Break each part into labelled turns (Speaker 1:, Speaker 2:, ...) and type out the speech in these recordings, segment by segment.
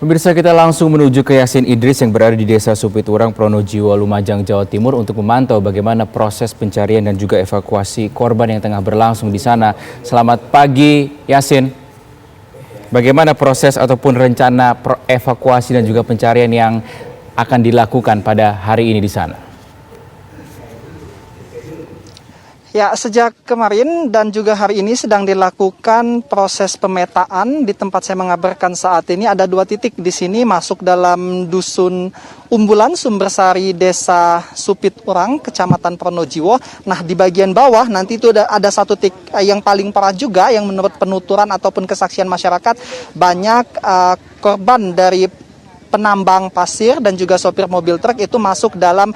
Speaker 1: Pemirsa, kita langsung menuju ke Yasin Idris yang berada di Desa Supiturang, Pronojiwo, Lumajang, Jawa Timur untuk memantau bagaimana proses pencarian dan juga evakuasi korban yang tengah berlangsung di sana. Selamat pagi, Yasin. Bagaimana proses ataupun rencana evakuasi dan juga pencarian yang akan dilakukan pada hari ini di sana?
Speaker 2: Ya, sejak kemarin dan juga hari ini sedang dilakukan proses pemetaan. Di tempat saya mengabarkan saat ini ada 2 titik di sini masuk dalam dusun Umbulan Sumbersari, Desa Supiturang, Kecamatan Pronojiwo. Nah, di bagian bawah nanti itu ada 1 titik yang paling parah juga yang menurut penuturan ataupun kesaksian masyarakat banyak korban dari penambang pasir dan juga sopir mobil truk itu masuk dalam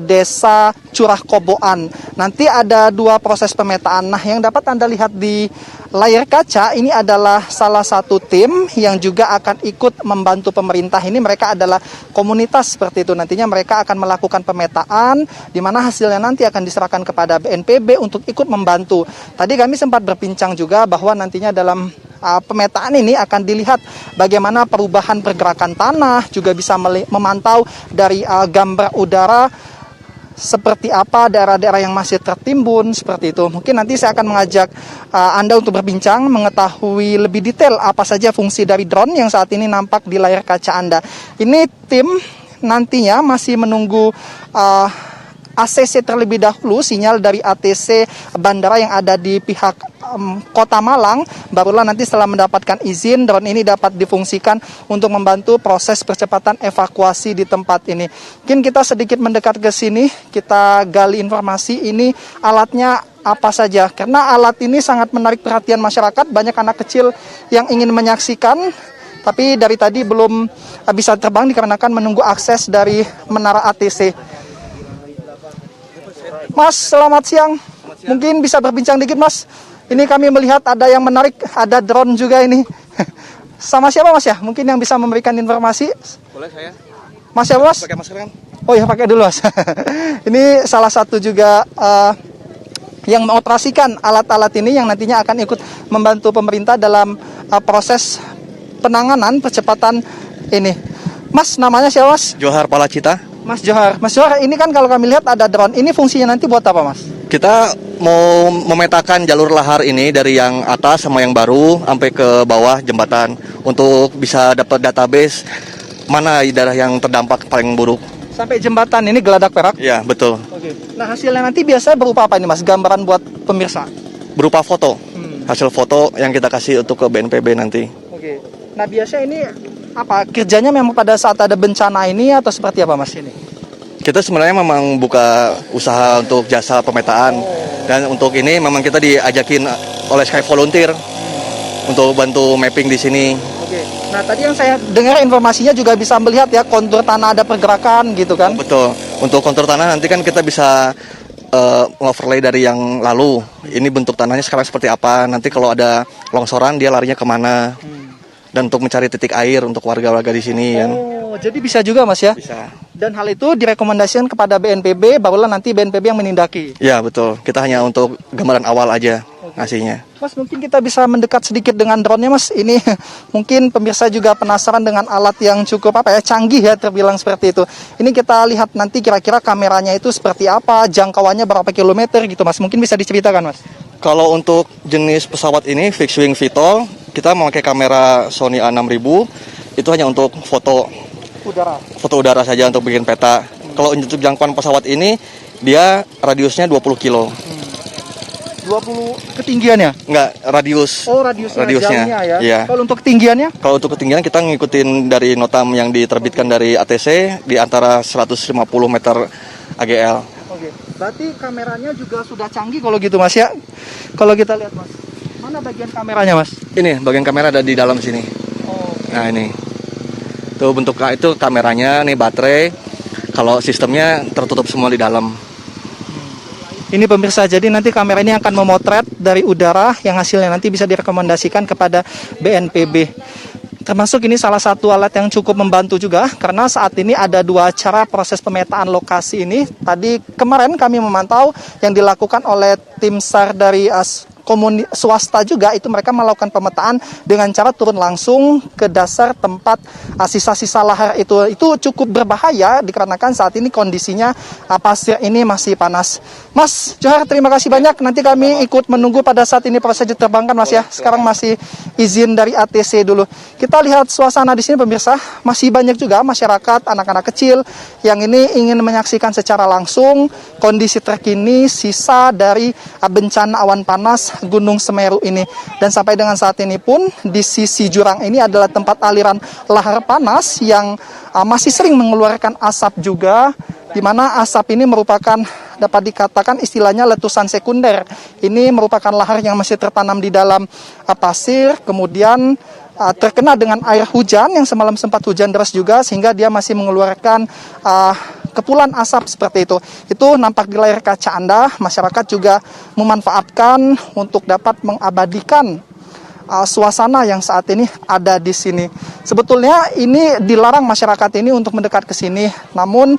Speaker 2: desa Curah Koboan. Nanti ada 2 proses pemetaan. Nah, yang dapat Anda lihat di layar kaca ini adalah salah satu tim yang juga akan ikut membantu pemerintah. Ini mereka adalah komunitas seperti itu. Nantinya mereka akan melakukan pemetaan di mana hasilnya nanti akan diserahkan kepada BNPB untuk ikut membantu. Tadi kami sempat berbincang juga bahwa nantinya dalam pemetaan ini akan dilihat bagaimana perubahan pergerakan tanah, juga bisa memantau dari gambar udara seperti apa daerah-daerah yang masih tertimbun seperti itu. Mungkin nanti saya akan mengajak Anda untuk berbincang mengetahui lebih detail apa saja fungsi dari drone yang saat ini nampak di layar kaca Anda. Ini tim nantinya masih menunggu ACC terlebih dahulu, sinyal dari ATC bandara yang ada di pihak Kota Malang, barulah nanti setelah mendapatkan izin drone ini dapat difungsikan untuk membantu proses percepatan evakuasi di tempat ini. Mungkin kita sedikit mendekat ke sini, kita gali informasi ini alatnya apa saja, karena alat ini sangat menarik perhatian masyarakat, banyak anak kecil yang ingin menyaksikan, tapi dari tadi belum bisa terbang dikarenakan menunggu akses dari menara ATC. Mas, selamat siang. Mungkin bisa berbincang dikit, Mas. Ini kami melihat ada yang menarik, ada drone juga ini. Sama siapa, Mas ya? Mungkin yang bisa memberikan informasi.
Speaker 3: Boleh saya?
Speaker 2: Mas siapa, Mas?
Speaker 3: Pakai masker kan?
Speaker 2: Oh ya, pakai dulu, Mas. Ini salah satu juga yang mengoperasikan alat-alat ini yang nantinya akan ikut membantu pemerintah dalam proses penanganan percepatan ini. Mas, namanya siapa, Mas?
Speaker 3: Johar Palacita.
Speaker 2: Mas Johar, ini kan kalau kami lihat ada drone. Ini fungsinya nanti buat apa, Mas?
Speaker 3: Kita mau memetakan jalur lahar ini dari yang atas sama yang baru sampai ke bawah jembatan untuk bisa dapat database mana daerah yang terdampak paling buruk.
Speaker 2: Sampai jembatan ini Geladak Perak?
Speaker 3: Ya, betul.
Speaker 2: Oke. Nah, hasilnya nanti biasanya berupa apa ini, Mas? Gambaran buat pemirsa?
Speaker 3: Berupa foto. Hasil foto yang kita kasih untuk ke BNPB nanti.
Speaker 2: Oke. Nah, biasanya ini apa kerjanya memang pada saat ada bencana ini atau seperti apa, Mas, ini?
Speaker 3: Kita sebenarnya memang buka usaha untuk jasa pemetaan. Dan untuk ini memang kita diajakin oleh Sky Volunteer untuk bantu mapping di sini.
Speaker 2: Oke. Nah, tadi yang saya dengar informasinya juga bisa melihat ya kontur tanah ada pergerakan gitu kan?
Speaker 3: Betul. Untuk kontur tanah nanti kan kita bisa overlay dari yang lalu. Ini bentuk tanahnya sekarang seperti apa. Nanti kalau ada longsoran dia larinya kemana. Dan untuk mencari titik air untuk warga-warga di sini.
Speaker 2: Oh, jadi bisa juga, Mas ya?
Speaker 3: Bisa.
Speaker 2: Dan hal itu direkomendasikan kepada BNPB, barulah nanti BNPB yang menindaki.
Speaker 3: Ya, betul. Kita hanya untuk gambaran awal aja ngasihnya.
Speaker 2: Mas, mungkin kita bisa mendekat sedikit dengan drone-nya, Mas. Ini mungkin pemirsa juga penasaran dengan alat yang cukup canggih ya, terbilang seperti itu. Ini kita lihat nanti kira-kira kameranya itu seperti apa, jangkauannya berapa kilometer gitu, Mas. Mungkin bisa diceritakan, Mas.
Speaker 3: Kalau untuk jenis pesawat ini fixed wing VTOL, kita memakai kamera Sony A6000. Itu hanya untuk foto udara saja untuk bikin peta. Kalau untuk jangkauan pesawat ini dia radiusnya 20 kilo.
Speaker 2: 20 ketinggiannya?
Speaker 3: Enggak, radius.
Speaker 2: Oh, radiusnya. Jauhnya ya.
Speaker 3: Iya.
Speaker 2: Kalau untuk ketinggiannya?
Speaker 3: Kalau untuk ketinggian kita ngikutin dari notam yang diterbitkan dari ATC di antara 150 meter AGL.
Speaker 2: Oke. Berarti kameranya juga sudah canggih kalau gitu, Mas ya. Kalau kita lihat, Mas. Mana bagian kameranya, Mas?
Speaker 3: Ini bagian kamera ada di dalam sini.
Speaker 2: Oh.
Speaker 3: Nah, ini. Tuh bentuknya itu kameranya, nih baterai. Kalau sistemnya tertutup semua di dalam.
Speaker 2: Ini pemirsa, jadi nanti kamera ini akan memotret dari udara yang hasilnya nanti bisa direkomendasikan kepada BNPB. Termasuk ini salah satu alat yang cukup membantu juga, karena saat ini ada 2 cara proses pemetaan lokasi ini. Tadi kemarin kami memantau yang dilakukan oleh tim SAR dari swasta juga itu mereka melakukan pemetaan dengan cara turun langsung ke dasar tempat sisa-sisa lahar itu cukup berbahaya dikarenakan saat ini kondisinya pasir ini masih panas. Mas Johar, terima kasih banyak. Nanti kami ikut menunggu pada saat ini proses diterbangkan Mas ya. Sekarang masih izin dari ATC dulu. Kita lihat suasana di sini pemirsa, masih banyak juga masyarakat, anak-anak kecil yang ini ingin menyaksikan secara langsung kondisi terkini sisa dari bencana awan panas Gunung Semeru ini. Dan sampai dengan saat ini pun di sisi jurang ini adalah tempat aliran lahar panas yang masih sering mengeluarkan asap juga, di mana asap ini merupakan dapat dikatakan istilahnya letusan sekunder. Ini merupakan lahar yang masih tertanam di dalam pasir, kemudian terkena dengan air hujan yang semalam sempat hujan deras juga, sehingga dia masih mengeluarkan kepulan asap seperti itu. Itu nampak di layar kaca Anda. Masyarakat juga memanfaatkan untuk dapat mengabadikan suasana yang saat ini ada di sini. Sebetulnya ini dilarang masyarakat ini untuk mendekat ke sini, namun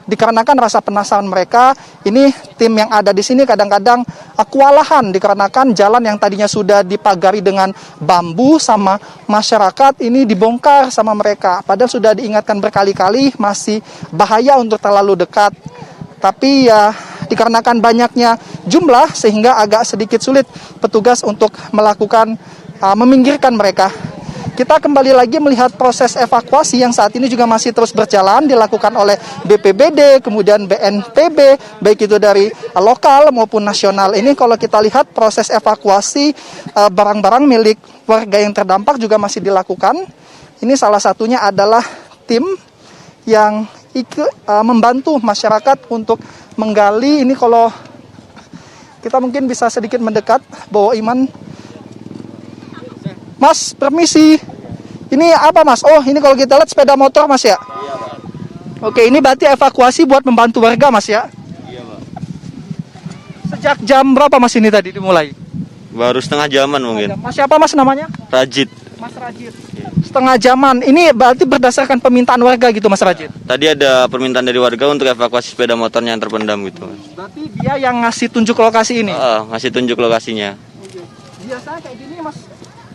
Speaker 2: dikarenakan rasa penasaran mereka, ini tim yang ada di sini kadang-kadang kewalahan dikarenakan jalan yang tadinya sudah dipagari dengan bambu sama masyarakat ini dibongkar sama mereka. Padahal sudah diingatkan berkali-kali masih bahaya untuk terlalu dekat. Tapi ya dikarenakan banyaknya jumlah sehingga agak sedikit sulit petugas untuk melakukan meminggirkan mereka. Kita kembali lagi melihat proses evakuasi yang saat ini juga masih terus berjalan, dilakukan oleh BPBD, kemudian BNPB, baik itu dari lokal maupun nasional. Ini kalau kita lihat proses evakuasi barang-barang milik warga yang terdampak juga masih dilakukan. Ini salah satunya adalah tim yang membantu masyarakat untuk menggali. Ini kalau kita mungkin bisa sedikit mendekat, bawa Iman. Mas, permisi. Ini apa Mas? Oh, ini kalau kita lihat sepeda motor Mas ya? Iya Pak. Oke, ini berarti evakuasi buat membantu warga Mas ya?
Speaker 4: Iya Pak.
Speaker 2: Sejak jam berapa Mas ini tadi dimulai?
Speaker 4: Baru setengah jaman mungkin.
Speaker 2: Mas siapa Mas namanya?
Speaker 4: Rajit.
Speaker 2: Mas Rajit. Setengah jaman. Ini berarti berdasarkan permintaan warga gitu Mas Rajit?
Speaker 4: Tadi ada permintaan dari warga untuk evakuasi sepeda motornya yang terpendam gitu.
Speaker 2: Berarti dia yang ngasih tunjuk lokasi ini?
Speaker 4: Ngasih tunjuk lokasinya.
Speaker 2: Oke. Biasanya kayak gini Mas,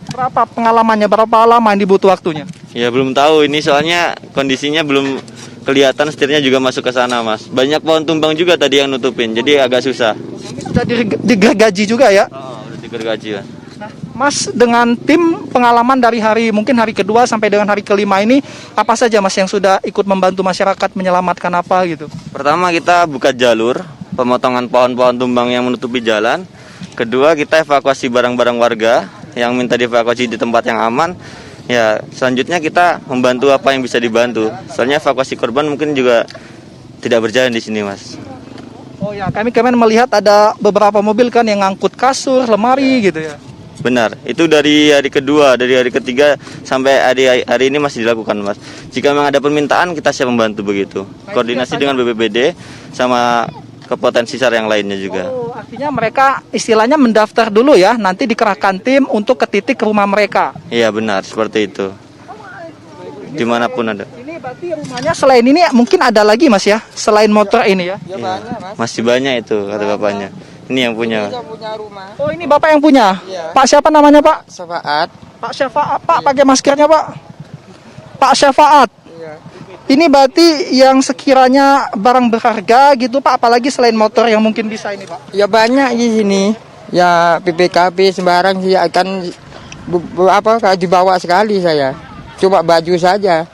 Speaker 2: berapa pengalamannya, berapa lama yang dibutuh waktunya?
Speaker 4: Ya belum tahu ini soalnya kondisinya belum kelihatan, setirnya juga masuk ke sana Mas. Banyak pohon tumbang juga tadi yang nutupin, jadi agak susah.
Speaker 2: Ini sudah digergaji juga ya?
Speaker 4: Udah digergaji ya.
Speaker 2: Nah, Mas dengan tim pengalaman dari mungkin hari kedua sampai dengan hari kelima ini, apa saja Mas yang sudah ikut membantu masyarakat menyelamatkan apa gitu?
Speaker 4: Pertama kita buka jalur, pemotongan pohon-pohon tumbang yang menutupi jalan. Kedua kita evakuasi barang-barang warga yang minta dievakuasi di tempat yang aman. Ya, selanjutnya kita membantu apa yang bisa dibantu. Soalnya evakuasi korban mungkin juga tidak berjalan di sini, Mas.
Speaker 2: Oh ya, kami kemarin melihat ada beberapa mobil kan yang ngangkut kasur, lemari gitu ya.
Speaker 4: Benar, itu dari hari kedua, dari hari ketiga sampai hari ini masih dilakukan, Mas. Jika memang ada permintaan, kita siap membantu begitu. Koordinasi dengan BPBD sama ke potensi SAR yang lainnya juga.
Speaker 2: Oh, artinya mereka istilahnya mendaftar dulu ya, nanti dikerahkan tim untuk ke titik rumah mereka.
Speaker 4: Iya benar, seperti itu. Dimanapun ada.
Speaker 2: Ini berarti rumahnya selain ini mungkin ada lagi Mas ya, selain motor ini ya?
Speaker 4: Ya masih banyak itu kata bapaknya. Ini yang punya.
Speaker 2: Oh ini bapak yang punya?
Speaker 5: Iya.
Speaker 2: Pak siapa namanya Pak?
Speaker 5: Syafaat.
Speaker 2: Pak Syafaat, Pak pakai maskernya Pak. Pak Syafaat.
Speaker 5: Iya.
Speaker 2: Ini berarti yang sekiranya barang berharga gitu Pak, apalagi selain motor yang mungkin bisa ini Pak?
Speaker 5: Ya banyak di sini. Ya PPKP sembarang sih akan gak dibawa sekali saya. Cuma baju saja.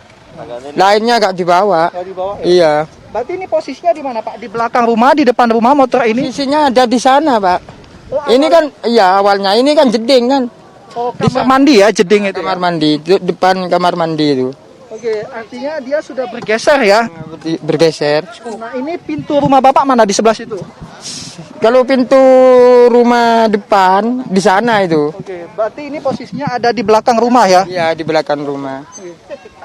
Speaker 5: Lainnya gak dibawa.
Speaker 2: Nggak dibawa, ya?
Speaker 5: Iya.
Speaker 2: Berarti ini posisinya di mana Pak? Di belakang rumah, di depan rumah motor ini?
Speaker 5: Isinya ada di sana, Pak.
Speaker 2: Oh,
Speaker 5: ini kan, iya awalnya ini kan jeding kan.
Speaker 2: Oh, kamar mandi ya, jeding itu.
Speaker 5: Kamar mandi, depan kamar mandi itu.
Speaker 2: Oke, artinya dia sudah bergeser ya?
Speaker 5: Bergeser.
Speaker 2: Nah ini pintu rumah Bapak mana di sebelah situ?
Speaker 5: Kalau pintu rumah depan di sana itu.
Speaker 2: Oke, berarti ini posisinya ada di belakang rumah ya?
Speaker 5: Iya, di belakang rumah.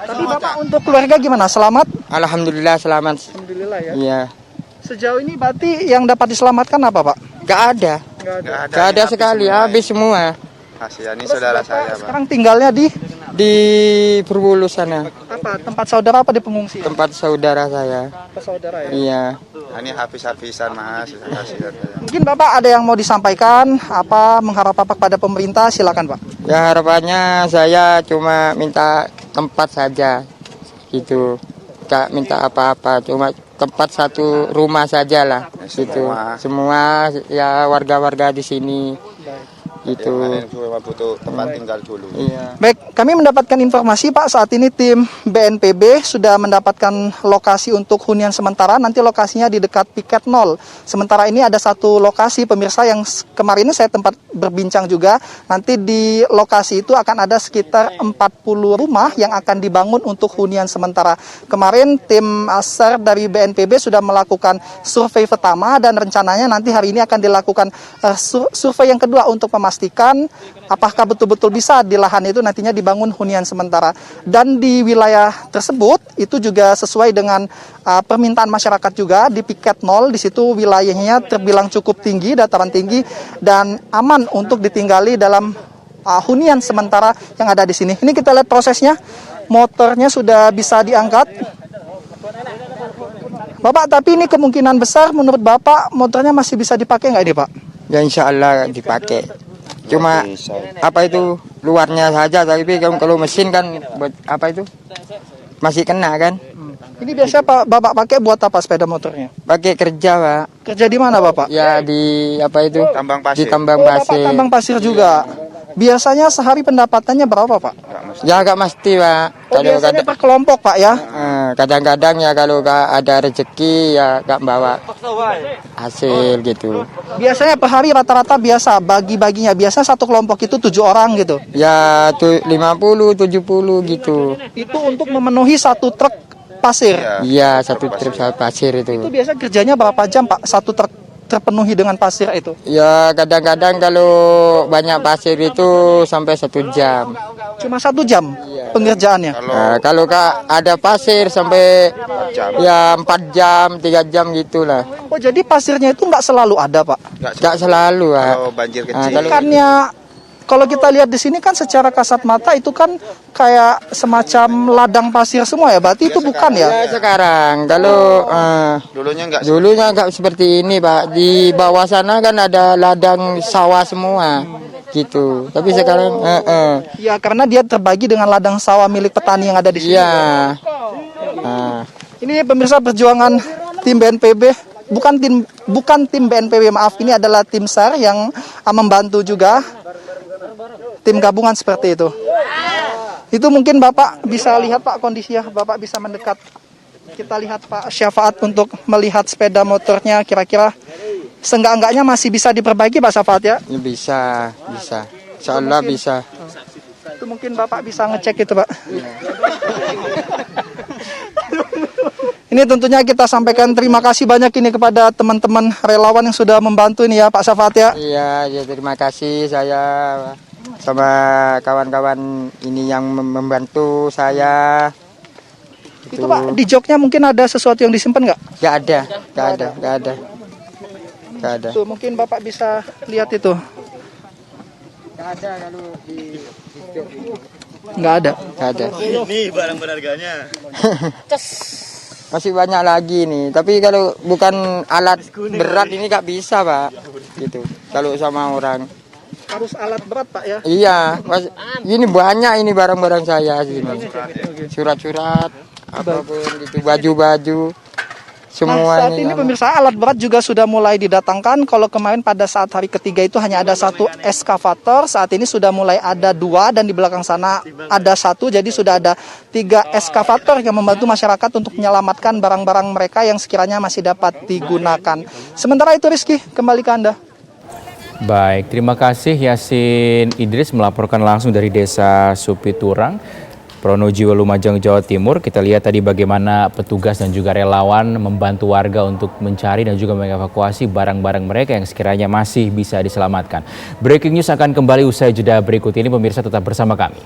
Speaker 2: Tapi Bapak untuk keluarga gimana? Selamat?
Speaker 5: Alhamdulillah selamat.
Speaker 2: Alhamdulillah ya.
Speaker 5: Iya.
Speaker 2: Sejauh ini berarti yang dapat diselamatkan apa Pak?
Speaker 5: Gak ada.
Speaker 2: Nggak ada.
Speaker 5: Gak ada sekali, habis semua.
Speaker 6: Kasihan, ini
Speaker 2: Terus
Speaker 6: saudara
Speaker 2: Bapak
Speaker 6: saya, Pak.
Speaker 2: sekarang tinggalnya di
Speaker 5: di Perbulu sana.
Speaker 2: Apa tempat saudara apa di pengungsi?
Speaker 5: Tempat saudara saya.
Speaker 2: Tempat saudara ya.
Speaker 5: Iya.
Speaker 6: Ini habis-habisan Mas, kasihan.
Speaker 2: Mungkin Bapak ada yang mau disampaikan, apa mengharap apa kepada pemerintah, silakan Pak.
Speaker 5: Ya harapannya saya cuma minta tempat saja gitu. Gak minta apa-apa, cuma tempat satu rumah saja lah gitu. Semua ya warga-warga di sini gitu.
Speaker 6: Cuma butuh tempat tinggal dulu.
Speaker 5: Iya.
Speaker 2: Baik, kami mendapatkan informasi Pak, saat ini tim BNPB sudah mendapatkan lokasi untuk hunian sementara, nanti lokasinya di dekat Piket 0. Sementara ini ada satu lokasi pemirsa yang kemarin saya tempat berbincang juga, nanti di lokasi itu akan ada sekitar 40 rumah yang akan dibangun untuk hunian sementara. Kemarin tim SAR dari BNPB sudah melakukan survei pertama dan rencananya nanti hari ini akan dilakukan survei yang kedua untuk memastikan apakah betul-betul bisa di lahan itu nantinya dibangun hunian sementara. Dan di wilayah tersebut itu juga sesuai dengan permintaan masyarakat juga di Piket 0, di situ wilayahnya terbilang cukup tinggi, dataran tinggi dan aman untuk ditinggali dalam hunian sementara yang ada di sini. Ini kita lihat prosesnya, motornya sudah bisa diangkat. Bapak, tapi ini kemungkinan besar menurut Bapak motornya masih bisa dipakai nggak ini Pak?
Speaker 5: Ya insya Allah dipakai. Cuma apa itu luarnya saja, tapi kalau mesin kan buat apa itu masih kena kan.
Speaker 2: Ini biasa Bapak pakai buat apa sepeda motornya?
Speaker 5: Pakai kerja Pak.
Speaker 2: Kerja di mana Bapak?
Speaker 5: Ya di apa itu?
Speaker 6: Tambang pasir.
Speaker 5: Di tambang
Speaker 2: Bapak
Speaker 5: pasir.
Speaker 2: tambang pasir juga. Biasanya sehari pendapatannya berapa Pak?
Speaker 5: Ya agak mesti Pak.
Speaker 2: Biasanya per kelompok Pak ya?
Speaker 5: Kadang-kadang ya kalau ada rezeki ya gak bawa hasil gitu.
Speaker 2: Biasanya per hari rata-rata biasa bagi-baginya. Biasanya satu kelompok itu 7 orang gitu.
Speaker 5: Ya 50, 70 gitu.
Speaker 2: Itu untuk memenuhi satu truk pasir.
Speaker 5: Iya satu trip pasir itu.
Speaker 2: Itu biasa kerjanya berapa jam Pak? Satu truk terpenuhi dengan pasir itu?
Speaker 5: Ya kadang-kadang kalau banyak pasir itu sampai 1 jam.
Speaker 2: Cuma 1 jam pengerjaannya?
Speaker 5: Kalau ada pasir sampai ya 4 jam, 3 jam gitulah.
Speaker 2: Oh jadi pasirnya itu nggak selalu ada Pak?
Speaker 5: Nggak selalu Pak.
Speaker 6: Kalau banjir kecil.
Speaker 2: Ikannya kalau kita lihat di sini kan secara kasat mata itu kan kayak semacam ladang pasir semua ya, berarti itu bukan ya?
Speaker 5: Ya sekarang kalau dulunya nggak seperti ini Pak. Di bawah sana kan ada ladang sawah semua gitu. Tapi sekarang
Speaker 2: Ya karena dia terbagi dengan ladang sawah milik petani yang ada di sini.
Speaker 5: iya.
Speaker 2: Ini pemirsa perjuangan tim BNPB, bukan tim BNPB maaf, ini adalah tim SAR yang membantu juga. Tim gabungan seperti itu. Itu mungkin Bapak bisa lihat Pak kondisinya, Bapak bisa mendekat. Kita lihat Pak Syafaat untuk melihat sepeda motornya kira-kira seenggak-enggaknya masih bisa diperbaiki Pak Syafaat ya?
Speaker 5: Ya, bisa. Insya Allah bisa.
Speaker 2: Itu mungkin Bapak bisa ngecek itu Pak. Ini tentunya kita sampaikan terima kasih banyak ini kepada teman-teman relawan yang sudah membantu ini ya Pak Syafaat ya.
Speaker 5: Iya, terima kasih saya sama kawan-kawan ini yang membantu saya.
Speaker 2: Itu Pak, di joknya mungkin ada sesuatu yang disimpan nggak?
Speaker 5: Nggak ada.
Speaker 2: Tuh, mungkin Bapak bisa lihat itu.
Speaker 5: Nggak ada kalau di jok ini.
Speaker 2: Nggak ada.
Speaker 5: Nggak ada.
Speaker 4: Ini barang berharganya.
Speaker 5: Masih banyak lagi nih, tapi kalau bukan alat berat ini nggak bisa Pak, gitu. Kalau sama orang.
Speaker 2: Harus alat berat Pak ya?
Speaker 5: Iya, ini banyak ini barang-barang saya sini. Surat-surat, apapun gitu, baju-baju, semua
Speaker 2: Saat ini pemirsa alat berat juga sudah mulai didatangkan. Kalau kemarin pada saat hari ketiga itu hanya ada 1 eskavator, saat ini sudah mulai ada 2 dan di belakang sana ada 1. Jadi sudah ada 3 eskavator yang membantu masyarakat untuk menyelamatkan barang-barang mereka yang sekiranya masih dapat digunakan. Sementara itu Rizky, kembali ke Anda.
Speaker 1: Baik, terima kasih Yasin Idris melaporkan langsung dari Desa Supiturang, Pronojiwo, Lumajang, Jawa Timur. Kita lihat tadi bagaimana petugas dan juga relawan membantu warga untuk mencari dan juga mengevakuasi barang-barang mereka yang sekiranya masih bisa diselamatkan. Breaking news akan kembali usai jeda berikut ini, pemirsa tetap bersama kami.